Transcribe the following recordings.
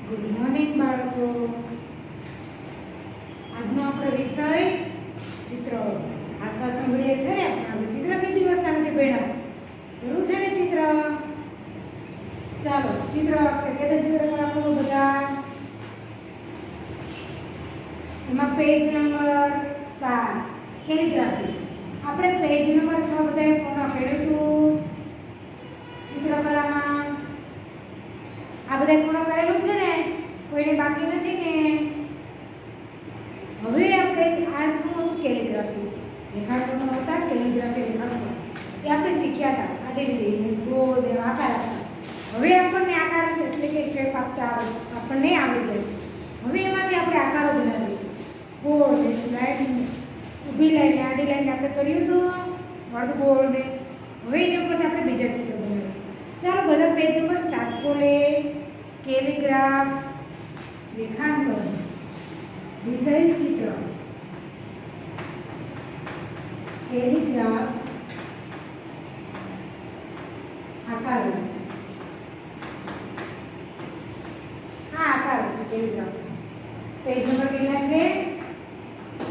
Good morning બાળકો. આજનો આપણો વિષય ચિત્ર. આસપાસના ઘડીએ છે ને આપણે ચિત્ર કેટલી દિવસના નથી ભણ્યા. જરૂર છે ને ચિત્ર. ચાલો ચિત્ર કે ચિત્ર કરવાનું બધા. એમાં પેજ નંબર 7 કેલિગ્રાફી. આપણે પેજ નંબર 6 બધાએ પૂર્ણ કર્યું હતું ચિત્રકલામાં. આ બધા પૂર્ણ કરેલું છે ને, કોઈને બાકી નથી ને? હવે આપણે આ શું હતું? કેલિગ્રાફી. લેખાણ હતા કેલિગ્રાફી લેખાણ એ આપણે શીખ્યા હતા. આડી લીટીને ગોળ ને આકાર આપતા. હવે આપણને આકાર એટલે કે સ્ટેપ આપતા આપણને આવડી ગયા છે. હવે એમાંથી આપણે આકારો બનાવીશું. ગોળ ને લાઈન, ઊભી લાઈન, આડી લાઈન આપણે કર્યું હતું અર્ધ ગોળ ને. હવે એની ઉપરથી આપણે બીજા ચિત્ર બનાવીશું. ચાલો બધા પેજ નંબર 7 ખોલે. કેલિગ્રાફ રેખાંકન વિષય ચિત્ર. કેલિગ્રાફ આકારો. આ આકારો છે કેલિગ્રાફ. પેજ નંબર કેટલા છે?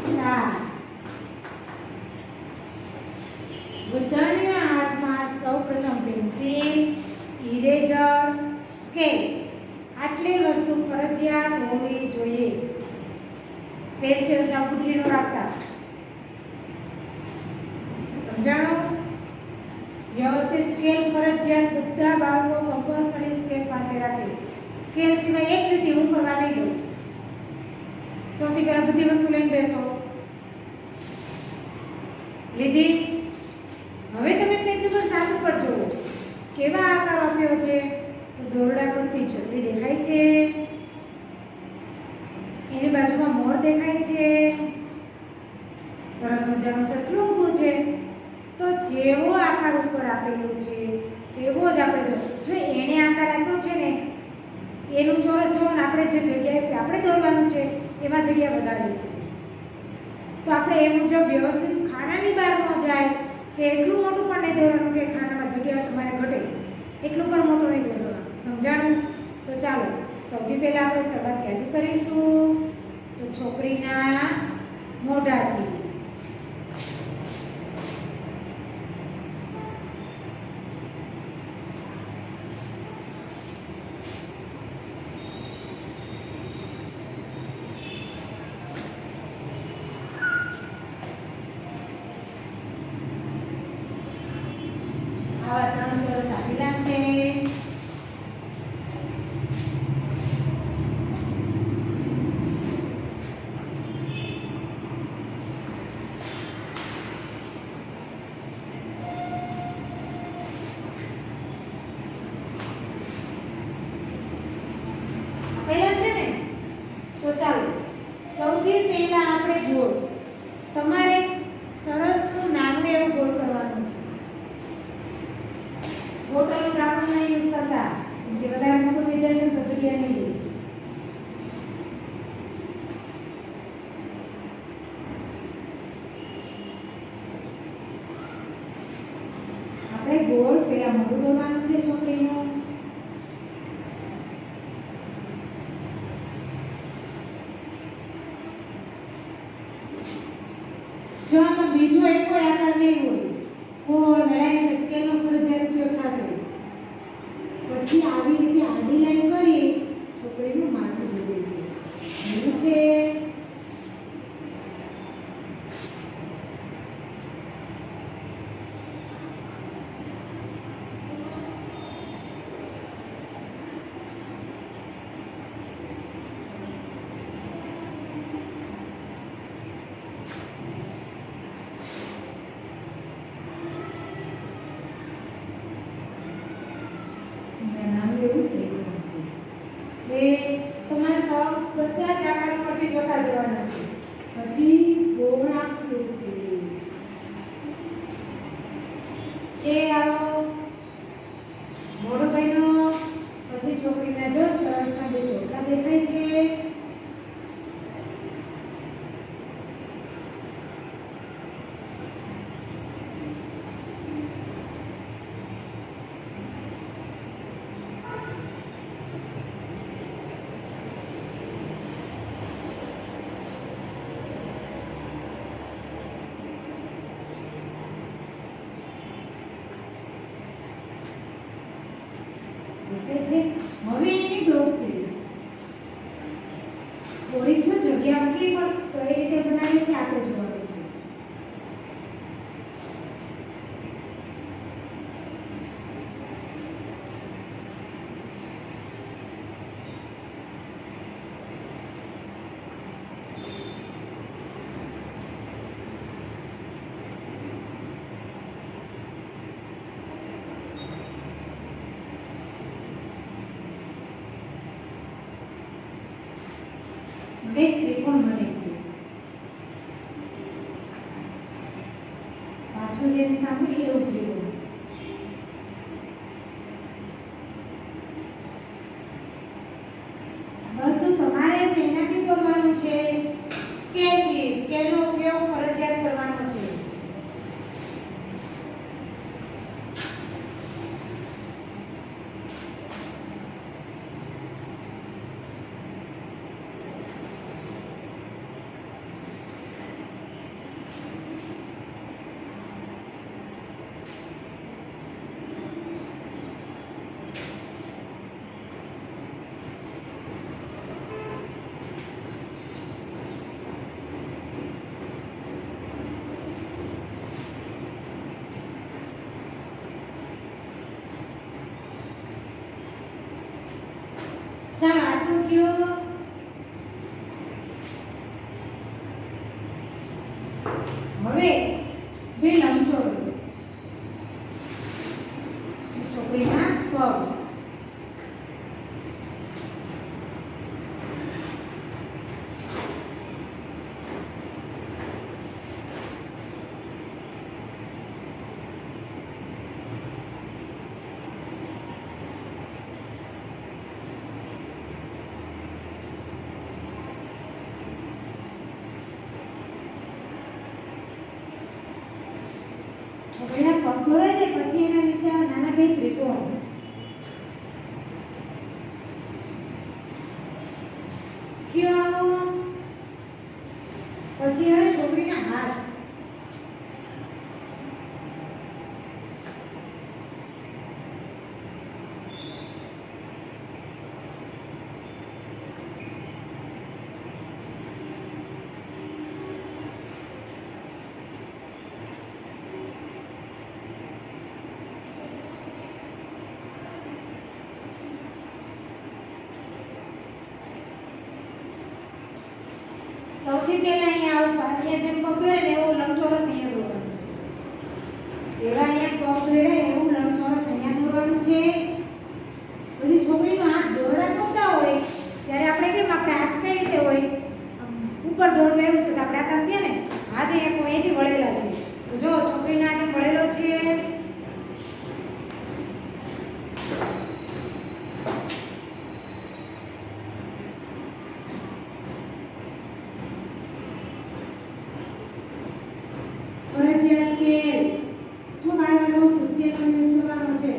7. બધાના હાથમાં સૌપ્રથમ પેન્સિલ, ઇરેઝર, સ્કેલ આટલી વસ્તુ ફરજિયાત હોવી જોઈએ. પેન્સિલ સાવ ગુઠલીનો રાખતા. સમજાણો? વ્યવસ્થિત સ્કેલ ફરજિયાત બધા બાળકો કમ્પલસરી સ્કેલ પાસે રાખે. સ્કેલ સિવાય એક લીટી હું કરવા નહીં દઉં. સૌથી પહેલા બધી વસ્તુ લઈને બેસો. લીધી? હવે તમે પેજ નંબર 7 ઉપર જુઓ. કેવા આકાર આપ્યો છે? તો દોરડા કૃતિ છત્રી દેખાય છે. એની બાજુમાં મોર દેખાય છે. સરસ મજાનું સસલું ઊભું છે. તો જેવો આકાર ઉપર આપેલો છે એવો જ આપણે જો એને આકાર આપ્યો છે ને એનું ચોરસ જો આપણે જે જગ્યાએ આપણે દોરવાનું છે એમાં જગ્યા વધારે છે. તો આપણે એ મુજબ વ્યવસ્થિત ખાનાની બહાર ન જાય કે એટલું મોટું પણ નહીં દોરવાનું કે ખાનામાં જગ્યા તમારે ઘટે એટલું પણ મોટું નહીં દોરવાનું. સમજાણું? તો ચાલો સૌથી પહેલા આપણે શરૂઆત ક્યાંથી કરીશું? તો છોકરીના મોઢાથી. આવા 3 ચોરસ આપેલા છે. પહેલા છે ને, તો ચાલો સૌથી પહેલા આપણે ગોળ. તમારે સરસ નાનું એવું ગોળ કરવાનું છે. બોટલનું ઢાંકણું નહીં યુઝ કરતા, કેમ કે વધારે મોટું થઈ જાય છે તો જગ્યા નહીં રહે. આપણે ગોળ પહેલા મોટું દોરવાનું છે છોકરીનું. જો આમાં બીજો એક કોઈ આકાર નહીં હોય, ગોળ લાઈન કે સ્કેલનો ફરજિયાત ઉપયોગ થશે. પછી આવી રીતે આડી લાઈન કરી છોકરીનું માથું દોરવું છે. એવું છે. જે તમારે સૌ બધા જ આકાર પરથી જોતા જવાના છે. પછી ગોળ આપ્યું છે આવો મોઢો બન્યો. પછી છોકરીના જો સરસના 2 ચોટલા દેખાય છે. એટલે છે. હવે એની ડોક છે. થોડીક જો જગ્યા મૂકી પણ કઈ રીતે બનાવી છે આપણે જોવાનું છે. હવે ત્રિકોણ બને છે. પાછું જેની સામે એવું ત્રિકોણ. બધું તમારે શેનાથી દોરવાનું છે? સ્કેલથી. સ્કેલનો ઉપયોગ ફરજિયાત કરવાનો છે. ચાલો આટલું થયું. હવે બે લંબચોરસ. છોકરીના પગ. છોકરીના પગ દોરાય છે પછી એના નીચે નાના બે ત્રિકોણ. ક્યાં? પછી હવે છોકરીના હાથ. સૌથી પહેલા અહીંયા જેમ પગ દોરે ને એવો લંબચોરસ અહીંયા દોરવાનું છે. જેવા અહીંયા પગ દોરે એવું લંબચોરસ અહીંયા દોરવાનું છે. પછી છોકરીનો હાથ દોરડા કરતા હોય ત્યારે આપણે કેમ આપણે હાથ કઈ રીતે હોય ઉપર દોરવું એવું છે તો આપણે હાથ આમ દે ને હાથ અહીંયા અહીંથી વળેલા છે. તો જો છોકરીનો હાથ વળેલો છે. ફરજિયાત સ્કેલ. જો મારવાનો સ્કેલનો યુઝ કરવાનો છે.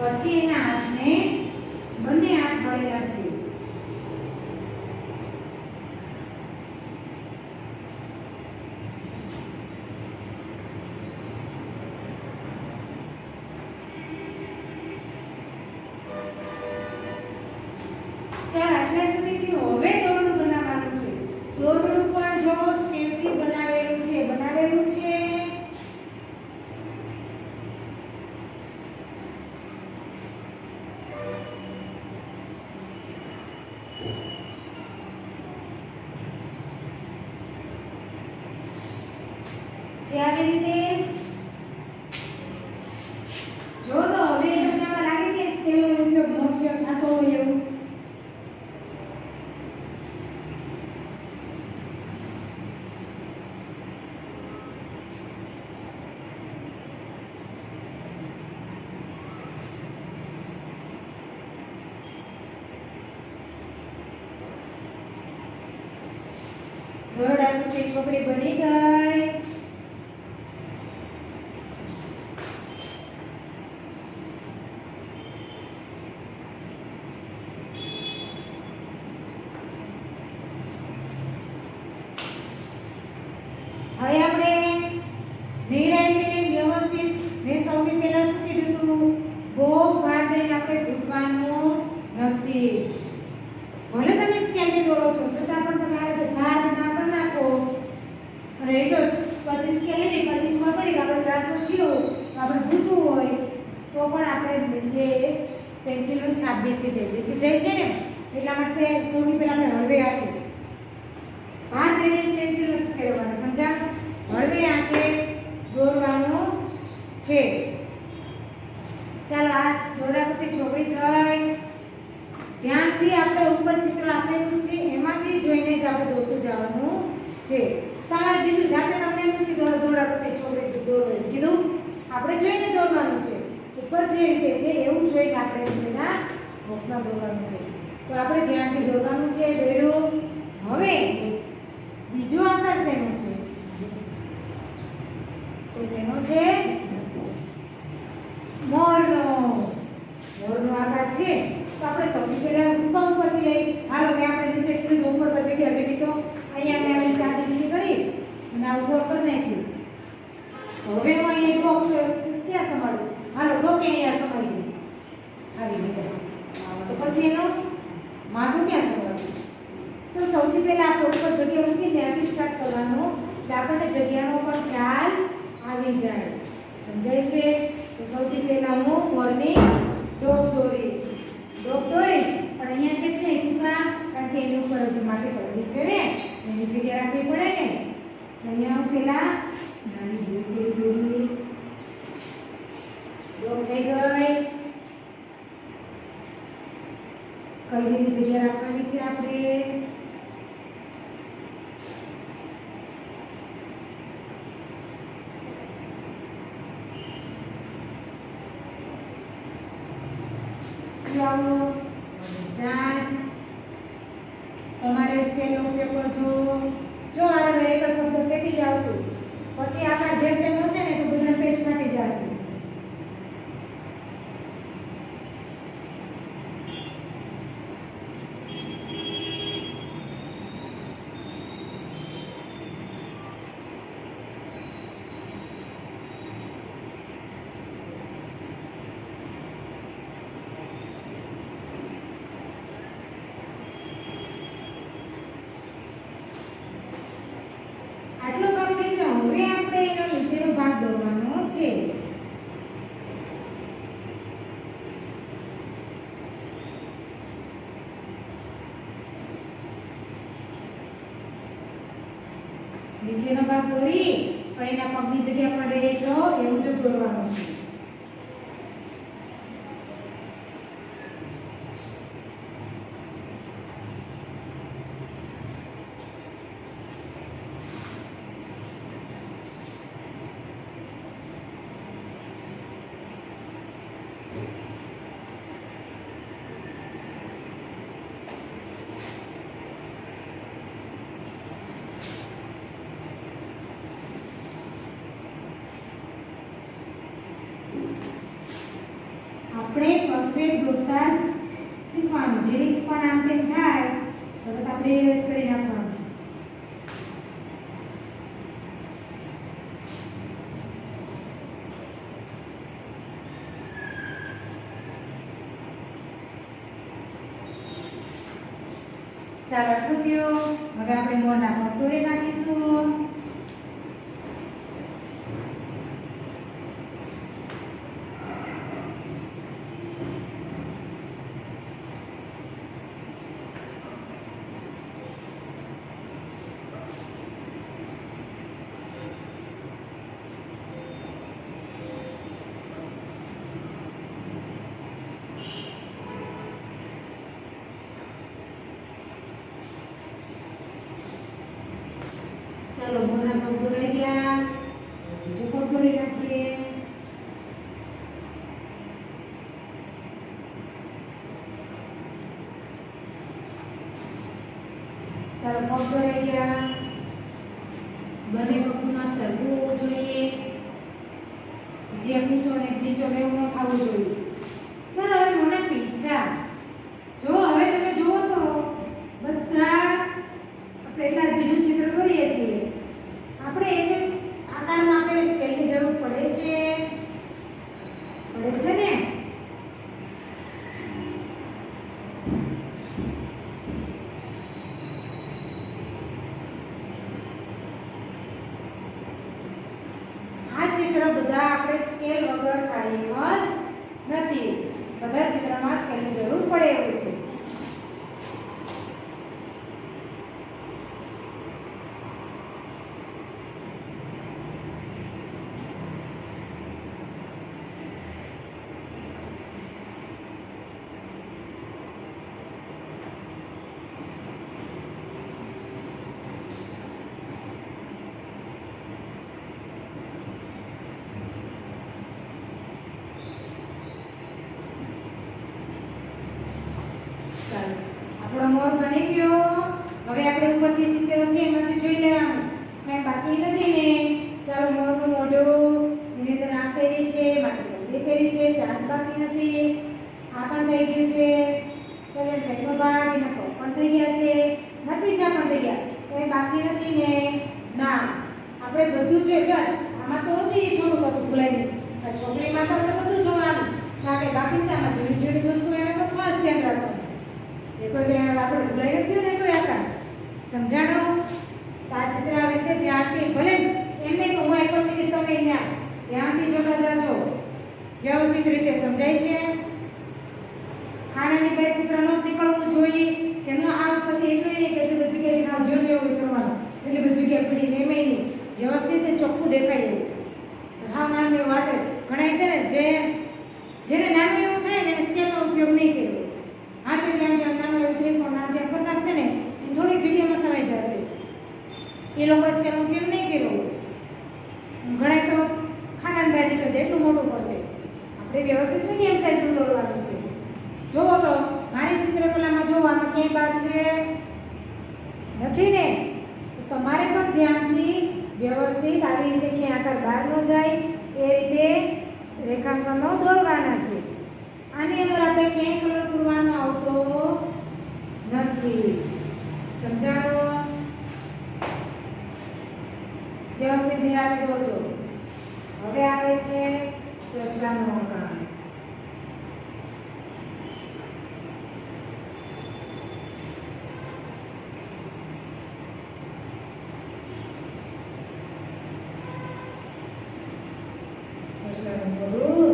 પછી એના હાથને બંને હાથ વળેલા છે. ચાલ આટલા સુધી થયું. હવે દોરડું બનાવવાનું છે. દોરડું પણ જો સ્કેલથી બનાવેલું છે. છે આવી રીતે. જો તો હવે તમને આમાં લાગે કે સ્કેલનો ઉપયોગ ન થતો હોય એવું. દોરડા કૂદતી છોકરી બની ગઈ. હવે આપણે નિરાંતે વ્યવસ્થિત મેં સૌથી પહેલા શું કીધું હતું? બહુ ભાર દઈને આપણે ઘૂંટવાનું નથી. ભલે તમે સ્કેલથી દોરો છો છતાં પણ તમે આ રીતે ભાર ના કરી નાખો અને એટલો પછી સ્કેલ લીધી પછી ખબર પડી કે આપણે ત્રાસો થયો તો આપણે ભૂસવું હોય તો પણ આપણે નીચે પેન્સિલની છાપ બેસી જાય છે ને એટલા માટે સૌથી પહેલા આપણે હળવે હાથે ભાર દઈને પેન્સિલ ફેરવવાનું સમજાણું? હળવે હાથે દોરવાનું છે. ચાલો આ દોરડા કૂદતી છોકરી થઈ. ધ્યાનથી આપણે ઉપર ચિત્ર આપેલું છે એમાંથી જોઈને જ આપણે દોરતું જવાનું છે. તમારે બીજું જાતે તમને એમ નથી દોરડા કૂદતી છોકરી દોરવાનું કીધું, આપણે જોઈને દોરવાનું છે. ઉપર જે રીતે છે એવું જોઈને આપણે નીચેના બોક્સમાં દોરવાનું છે. તો આપણે ધ્યાનથી દોરવાનું છે. દોર્યું. હવે બીજો આકાર શેનો છે? તો શેનો છે? મોરનો. મોરનો આકાર છે. તો આપણે સૌથી પહેલા ઉપર ઉપરથી લઈ હાલો મેં આપણે નીચે કીધું ઉપર પછી કે હવે તો અહીંયા મેં આવી કાઢી લીધી કરી અને આ ઉપર કરી નાખ્યું. હવે હું અહીંયા ડ્રોપ ક્યાં સંભાળું? હાલો ડ્રોપ અહીંયા સંભાળી દઉં આવી રીતે. તો પછી એનો માથું ક્યાં સંભાળવું? તો સૌથી પહેલા આપણે ઉપર જગ્યા મૂકીને ત્યાંથી સ્ટાર્ટ કરવાનું એટલે આપણને જગ્યાનો પણ ખ્યાલ આવી જાય. સમજાય છે? તો સૌથી પહેલા હું મોરની ડ્રોપ દોરીશ. ડ્રોપ દોરીશ પણ અહીંયા છે કે નહીં? શું કામ? કારણ કે એની ઉપર જ માથે પડેલી છે ને એની જગ્યા રાખવી પડે ને. અહીંયા હું પહેલા નાની ડ્રોપ દોરીશ. ડ્રોપ થઈ ગઈ. કલગીની જગ્યા રાખવાની છે આપણે. તમારે સ્કેલનો ઉપયોગ કરજો. જો આને એક જ શબ્દ કહેતી જાઉં છું પછી આપણા જેમ તેમ હશે ને તો બધા પેજ ફાટી જશે. આટલો ભાગ થઈ ગયો. હવે આપણે એનો નીચેનો ભાગ દોરવાનો છે. નીચેનો ભાગ દોરી પણ એના પગની જગ્યા પડે એટલો એ મુજબ દોરવાનો છે. આપણે પરફેક્ટ દોરતા જ શીખવાનું. જે પણ આમ તેમ થાય તો આપણે એ જ કરી નાખવાનું છે. ચાલો આટલું થયું. હવે આપણે મોરના પગ દોરી નાખીશું. ચાલો મોરના પગ દોરાઈ ગયા. બીજો પગ દોરી નાખીએ. ચાલો પગ દોરાઈ ગયા. બંને પગનું માપ સરખું હોવું જોઈએ. જે ઊંચો ને નીચો બેવું ન થવું જોઈએ. સર હવે મને પીછા જો હવે તમે જુઓ તો બધા આપણે એટલા બીજું ચિત્ર દોરીએ છીએ. આપણે એક આકારમાં આપણે સ્કેલની જરૂર પડે છે ને. આ ચિત્ર બધા આપણે સ્કેલ વગર કાંઈ જ નથી. બધા ચિત્રમાં સ્કેલની જરૂર પડે એવું છે. આપણો મોર બની ગયો. હવે આપણે ઉપરથી ચિત્ર છે એમાંથી જોઈ લેવાનું. કાંઈ બાકી નથી ને. ચાલો મોરનું મોઢું, એની અંદર આંખ કરી છે, માથે ગરદી કરી છે, ચાંચ બાકી નથી. આ પણ થઈ ગયું છે. ચાલો પેટનો ભાગ, એના પગ પણ થઈ ગયા છે, ના પીછા પણ થઈ ગયા. કાંઈ બાકી નથી ને. ના, આપણે બધું છે. ચાલ આમાં તો ઓછી થોડું બધું ભૂલાઈ ગયું. છોકરીમાં તો આપણે બધું જોવાનું. કારણ કે બાકી નથી. આમાં ઝીણી ઝીણી વસ્તુ એને તો ખાસ ધ્યાન રાખવાનું. એ કોઈ આપણે ભૂલાઈ ગયું ને તો આકાર સમજાણો. આ ચિત્ર આવી રીતે ધ્યાનથી ભલે એમને તો હું આપ્યો છે કે તમે ધ્યાનથી જોતા જાજો. વ્યવસ્થિત રીતે સમજાય છે. ખાનાની બે ચિત્ર ન નીકળવું જોઈએ. કે ન આવે પછી એટલું નહીં કે એટલી બધી જગ્યાએ ખાવ જોઈ લેવું કરવાનું. એટલી બધી જગ્યાએ પડીને એમાં નહીં. વ્યવસ્થિત ને ચોખ્ખું દેખાય એવું. હા નાની વાત ગણાય છે ને. જેને નાનું એવું થાય ને એને સ્કેલનો ઉપયોગ નહીં કર્યો. હાથે ત્યાં નાનો એવું ત્રિકોણ ના ત્યાં કરી નાખશે ને એ થોડીક જગ્યામાં સમાઈ જશે. એ લોકો સ્કેલનો ઉપયોગ નહીં કર્યો. ઘણા તો ખાનાની બહાર નીકળે છે એટલું મોટું પડશે. આપણે વ્યવસ્થિત મીડિયમ સાઈઝનું દોરવાનું છે. જોવો તો મારી ચિત્રકલામાં જોવો આમાં ક્યાંય બાદ છે નથી ને. તો તમારે પણ ધ્યાનથી વ્યવસ્થિત આવી રીતે ક્યાંય આકાર બહાર ન જાય એ રીતે રેખાંકનો દોરવાના છે. આની અંદર આપણે ક્યાંય કલર પૂરવાનો આવતો નથી. સમજાણો. વ્યવસ્થિત નિરાતે દોરજો. હવે આવે છે સસલાનો આકાર. સસલાનું મોઢું.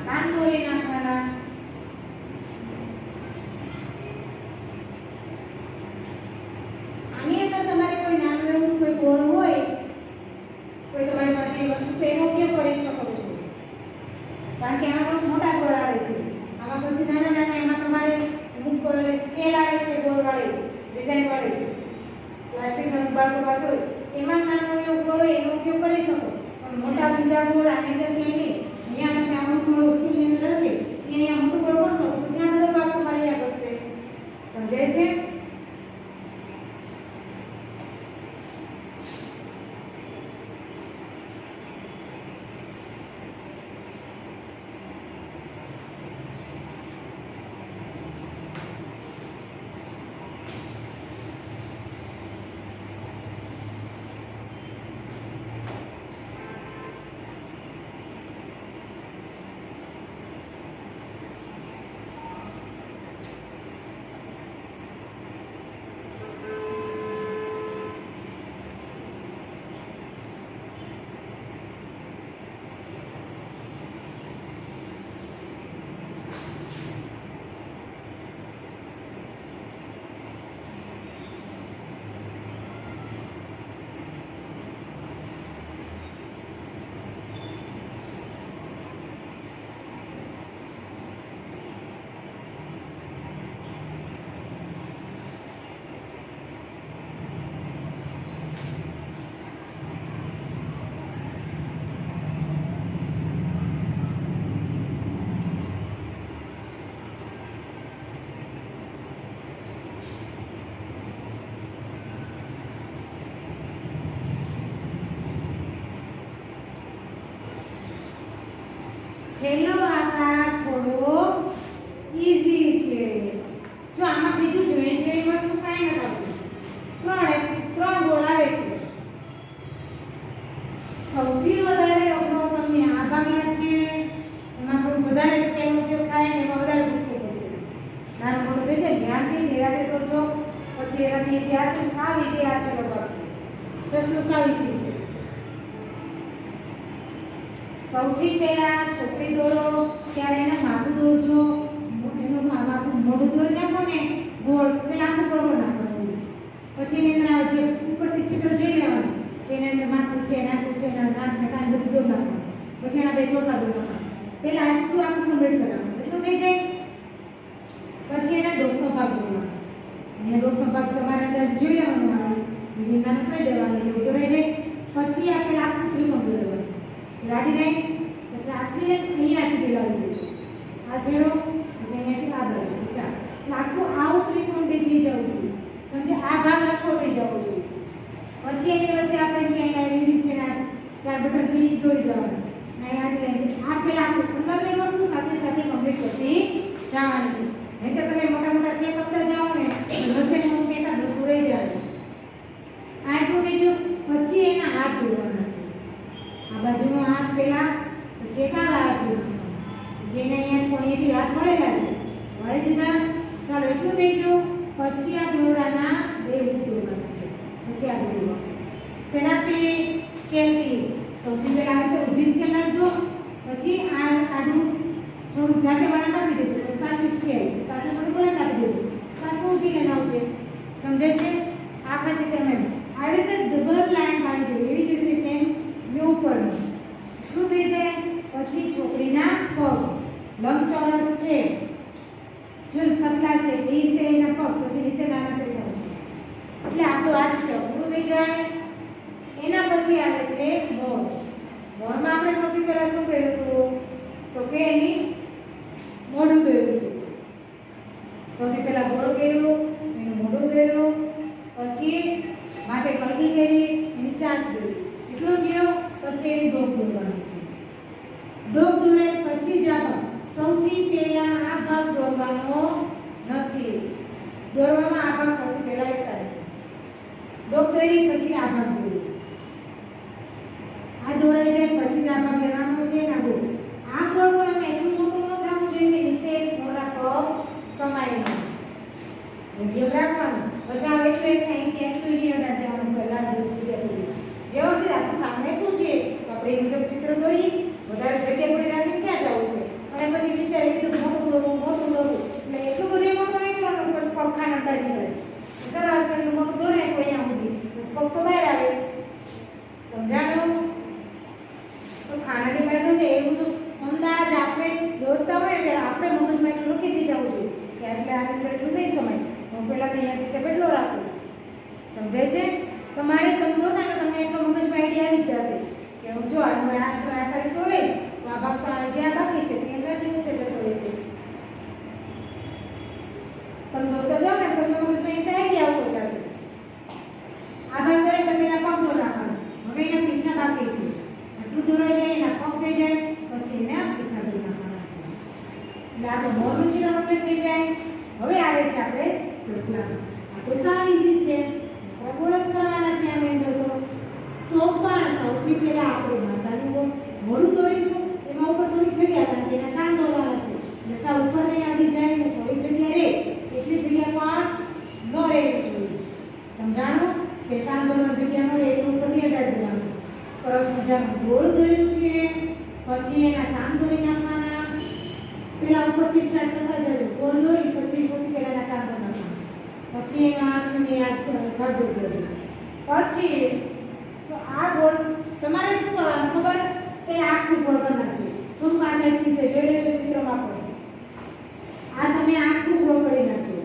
કાન દોરી નાખવાના. આની અંદર તમારે કોઈ નાનું એવું કોઈ ગોળ હોય, કોઈ તમારી પાસે એ વસ્તુ તો એનો ઉપયોગ કરી શકો છો. કારણ કે આમાં બહુ મોટા ગોળ આવે છે. આમાં પછી નાના નાના એમાં તમારે અમુક સ્કેલ આવે છે ગોળવાળી ડિઝાઇન વાળી પ્લાસ્ટિકના બાળકો પાસે હોય એમાં નાનો એવો ગોળ હોય એનો ઉપયોગ કરી શકો. પણ મોટા બીજા ગોળ આની અંદર ક્યાંય નહીં. અહીંયા તમે આવું ગોળ સ્કૂલની અંદર હશે અહીંયા મોટું ગોળ કરશો તો પછી આ બધો ભાગ મળ્યા કરશે. સમજાય છે? છેલ્લો આકાર થોડો ઈઝી છે. જો આમાં બીજું ઝીણી ઝીણી વસ્તુ કાંઈ નથી આવતું. ત્રણ ગોળ આવે છે. સૌથી વધારે અઘરો તમને આ ભાગ લાગશે. એમાં થોડું વધારે સ્કેલ ઉપયોગ થાય ને એમાં વધારે પૂછવું પડશે. નાનું મોટું થઈ જાય ધ્યાનથી નિરાતે કરજો. પછી એનાથી જે આ છે સાવ ઈઝી આ છેલ્લો ભાગ છે. સસલું સાવ ઈઝી છે. સૌથી પહેલા છોકરી દોરો ત્યારે એને માથું દોરજો. એનું મોઢું દોરી નાખો ને ગોળ પેલા આખું ગોળ નાખવાનું. પછી એની અંદર જે ઉપરથી ચિત્ર જોઈ લેવાનું. એની અંદર માથું છે નાખું છે નાક ને કાન બધું દોરી નાખવાનું. પછી એના બે ચોટલા દોરી નાખવાના. પેલા આટલું આખું કમ્પ્લીટ કરવાનું. એટલું થઈ જાય. પછી એના ડોકનો ભાગ દોરવાનો. અહીંયા ડોકનો ભાગ તમારે અંદર જોઈ લેવાનો આવે. બીજી નાનું કરી દેવાનું એટલે દોરાઈ જાય. પછી આ પેલા આખું ત્રિકોણ દોરવાનું. લાડી લાઈન પછી આટલી લાઈન અહીંયા સુધી લાવી દેજો. આ છેડો પછી અહીંયાથી આ બાજુ અચ્છા આખું આવું ત્રિકોણ બે થઈ જવું જોઈએ. સમજે આ ભાગ આખો થઈ જવો જોઈએ. પછી એની વચ્ચે આપણે અહીંયા લીલી છે ને ચાર બટન છે એ દોરી દેવાના. અહીંયા આટલી લાઈન છે. આ પેલા આખું અંદરની વસ્તુ સાથે સાથે કમ્પ્લીટ કરતી જવાની છે. નહીં તો તમે મોટા મોટા શેપ આપતા જાઓ ને વચ્ચે અમુક એકાદ વસ્તુ રહી જાય. આટલું થઈ ગયું. પછી એના હાથ દોરવાના છે. આ બાજુનો હાથ પેલા પછી એક આ હાથ દોરવાનો. જેને અહીંયા કોણીથી હાથ મળેલા છે વળી દીધા. ચાલો એટલું થઈ ગયું. પછી આ દોરડાના બે રૂપ દોરવાના છે. પછી આ દોરવા તેનાથી સ્કેલથી સૌથી પહેલા આવે તો ઊભી સ્કેલ રાખજો. પછી આ આડું થોડું જાતે વળાંક આપી દેજો. પછી પાછી સ્કેલ પાછું થોડું વળાંક આપી દેજો. પાછું ઊભી લાઈન આવશે. સમજાય છે? આખા ચિત્રમાં આવી રીતે ડબલ લાઈન આવી જોઈએ. એવી જ રીતે સેમ ઉપર શું થઈ જાય. પછી છોકરીના પગ લંબચોરસ છે જો પતલા છે એ રીતે એના પગ પછી નીચે નાના ત્રિકોણ છે એટલે આપણું આ ચિત્ર પૂરું થઈ જાય. એના પછી આવે છે મોર. મોરમાં આપણે સૌથી પહેલા શું કર્યું હતું તો કે એની મોઢું દોર્યું હતું. સૌથી પહેલા ગોળ કર્યું એનું મોઢું દોર્યું. પછી માથે કલગી કરી એની ચાંચ દોરી એટલું થયો. પછી એની ડોક દોરવાની છે. ડોક દોરે પછી જ આ સૌથી પહેલા આ ભાગ દોરવાનો નથી. દોરવામાં આ ભાગ સૌથી પહેલા લેતા ડોક દોરી પછી આ ભાગ દોરી. આ દોરાઈ જાય પછી જ આ ભાગ લેવાનો છે. ના ગોળ આ ગોળ કરવામાં એટલું મોટું ન થવું જોઈએ કે નીચે મોટા પગ સમાય ન. મીડિયમ રાખવાનું. પછી આ એટલું એક અહીંથી એટલું નહીં અડાડ દેવાનું. પહેલા વ્યવસ્થિત આખું કામ આપ્યું છે તો આપણે એ મુજબ ચિત્ર દોરી. વધારે જગ્યા પડી રાખીને ક્યાં જવું છે. અને પછી વિચારી લીધું મોટું દોરવું એટલે એટલું બધું મોટું નહીં કરવાનું. પછી પગ ખાના બહાર નીકળે. સરસ એટલું મોટું દોરે કોઈ અહીંયા સુધી પછી પગ તો બહાર આવે. સમજાણું? તો ખાનાની બહારનું છે એવું તો અંદાજ આપણે દોરતા હોય ને ત્યારે આપણે મગજમાં એટલું લખી થઈ જવું જોઈએ કે એટલે આ રીતે એટલું નહીં સમય હું પહેલાં અહીંયાથી હિસાબ એટલો રાખું. સમજાય છે? તમારે તમે દોરતા કે તમને એટલો મગજમાં આઈડિયા આવી જશે કે હું જો આ આકાર એટલો લઈશ તો આ ભાગ તો જે આ બાકી છે તે અંદરથી નીચે જતો રહેશે. તમે દોરતા જાઓ ને તમને મગજમાં એક આઈડિયા આવતો જશે. આ ભાગ દોરે પછી એના પગ દોર રાખવાનો. હવે એના પીછા બાકી છે. આટલું દોરાઈ જાય એના પગ થઈ જાય પછી એના પીછા દોરી નાખવાના છે. એટલે આપણો મોરનું ચિત્ર કમ્પ્લીટ થઈ જાય. હવે આવે છે આપણે સસલા. આ તો સાવ ઈઝી છે. ગોળ જ કરવાના છે આની અંદર તો પણ સૌથી પહેલા આપણે માતાનું મોઢું દોરીશું. એમાં ઉપર થોડીક જગ્યા કારણ કે એના કાન દોરવાના છે. એટલે સાવ ઉપર નહીં આવી જાય ને થોડીક જગ્યા રહે એટલી જગ્યા પણ ન રહેવી જોઈએ. સમજાણું? કે કાન દોરવાની જગ્યા ન રહે એટલું ઉપર નહીં અડાડી દેવાનું. સરસ મજાનું ગોળ દોર્યું છે. પછી એના કાન દોરી નાખવાના. પેલા ઉપરથી સ્ટાર્ટ કરતા જજો. ગોળ દોરી પછી સૌથી પહેલા એના કાન દોરી નાખવાના. પછી એના આંખની ભાગ દોરી. પછી આ ગોળ તમારે શું કરવાનું ખબર? પેલા આખું ગોળ કરી નાખજો. થોડુંક આ સાઈડથી છે જોઈ લેજો ચિત્રમાં પણ. આ તમે આખું ગોળ કરી નાખજો.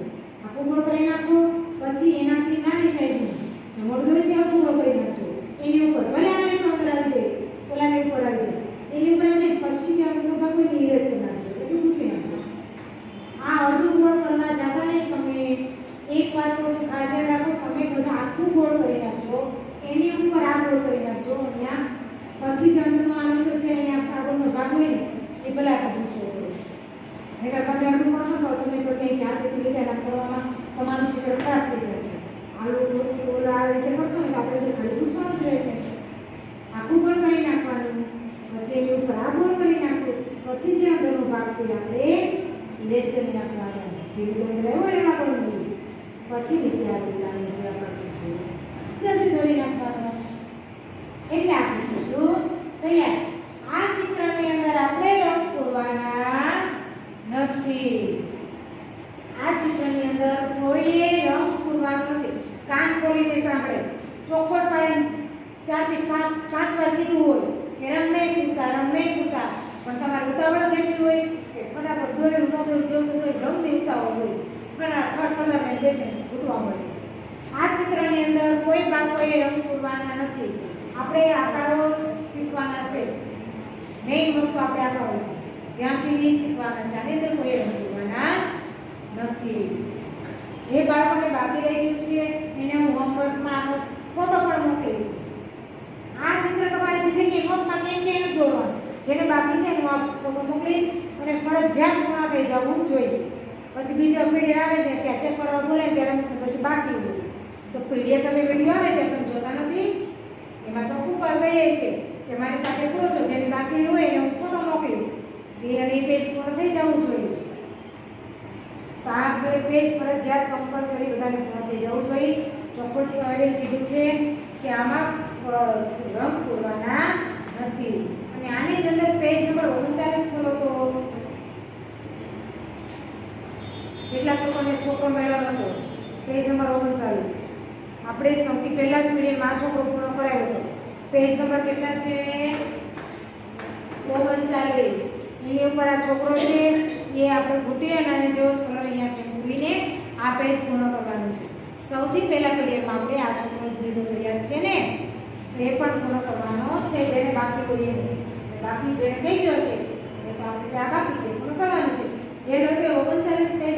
આખું ગોળ કરી નાખો. પછી એનાથી નાની સાઈઝનું જમણ દોરી આખું ગોળ કરી નાખજો. એની ઉપર ભલે આને અંદર આવી જાય ઓલાની ઉપર આવી જાય એની ઉપર આવી જાય પછી જે આપણો ભાગ હોય ને ઇરેઝ કરી નાખજો. એટલું પૂછી નાખજો. આ અડધું ગોળ કરવા જતા ને તમે એક વાત તો ખાસ ધ્યાન રાખો. તમે બધા આખું ગોળ કરી નાખજો. એની ઉપર આ ગોળ કરી નાખજો. અહીંયા પછી જે અંદરનો આનંદ છે અહીંયા આગળનો ભાગ હોય ને એ ભલે આપણે પૂછવું પડે. નહીંતર તમે અડધું પડશો તો તમે પછી ત્યાંથી લીટા કરવામાં તમારું ચિત્ર ખરાબ થઈ જશે. આ રીતે કરશો ને તો આપણે તો ખાલી પૂછવાનું જ રહેશે. આખું ગોળ કરી નાખવાનું, પછી એની ઉપર આ ગોળ કરી નાખશું, પછી જે અંદરનો ભાગ છે આપણે ઇરેજ કરી નાખવાનો. જેવી અંદર આવ્યો એના પણ પછી નીચે આ લીલાનો જે ભાગ છે સીધા દોરી નાખવાનો. એટલે આપણે શું તૈયાર. આ ચિત્રની અંદર આપણે રંગ પૂરવાના નથી. આ ચિત્રની અંદર કોઈએ રંગ પૂરવાનો નથી. કાન ખોલીને સાંભળે, ચોખવટ પાડીને 4 થી 5 વાર કીધું હોય કે રંગ નહીં પૂરતા, રંગ નહીં પૂરતા, પણ તમારે ઉતાવળ જ એટલી હોય કે ફટાફટ દોર્યું ન દોર્યું જેવું તો રંગ નહીં ઉતાવળ હોય, ફટાફટ કલરને બેસે ઉતરવા મળે. આ ચિત્રની અંદર કોઈ બાળકોએ રંગ પૂરવાના નથી. આપણે આકારો શીખવાના છે. મેઇન વસ્તુ આપણે આકારો છે, ધ્યાનથી શીખવાના છે. આની અંદર કોઈ રંગ પૂરવાના નથી. જે બાળકોને બાકી રહી ગયું છે એને હું હોમવર્કમાં આનો ફોટો પણ મોકલીશ. આ ચિત્ર તમારે બીજે કે નોટમાં કેમ કે નથી દોરવાનું. જેને બાકી છે એનો આ ફોટો મોકલીશ અને ફરજિયાત પૂર્ણ થઈ જવું જોઈએ. પછી બીજો પીડીએફ આવે ને કે ચેક કરવા બોલે ત્યારે પછી બાકી હોય તો પીડીએફ તમે વિડીયો આવે ત્યારે તમે જોતા નથી. એમાં ચોખ્ખું પર કહીએ છે કે મારી સાથે પૂરો તો જેને બાકી હોય એને હું ફોટો મોકલીશ અને એ પેજ પૂર્ણ થઈ જવું જોઈએ. તો આ પેજ ફરજિયાત કમ્પલસરી બધાને પૂર્ણ થઈ જવું જોઈએ. ચોખ્ખું કીધું છે કે આમાં રંગ પૂરવાના નથી. અને આની જ અંદર પેજ નંબર 39 ખોલો તો કેટલાક લોકોને છોકરો મેળવ્યો હતો. પેજ નંબર 39 આપણે સૌથી પહેલા જ પીડીએફમાં આ છોકરો પૂર્ણ કરાવ્યો હતો. પેજ નંબર કેટલા છે? 39. એની ઉપર આ છોકરો છે એ આપણે ઘૂંટી અને આને જેવો કલર અહીંયા છે મૂકીને આ પેજ પૂર્ણ કરવાનું છે. સૌથી પહેલા પીડીએફમાં આપણે આ છોકરો લીધો તો યાદ છે ને, તો એ પણ પૂર્ણ કરવાનો છે. જેને બાકી હોય એને, બાકી જેને થઈ ગયો છે એ તો આપણે જે આ બાકી છે પૂર્ણ કરવાનું છે. જે લોકો 39 પેજ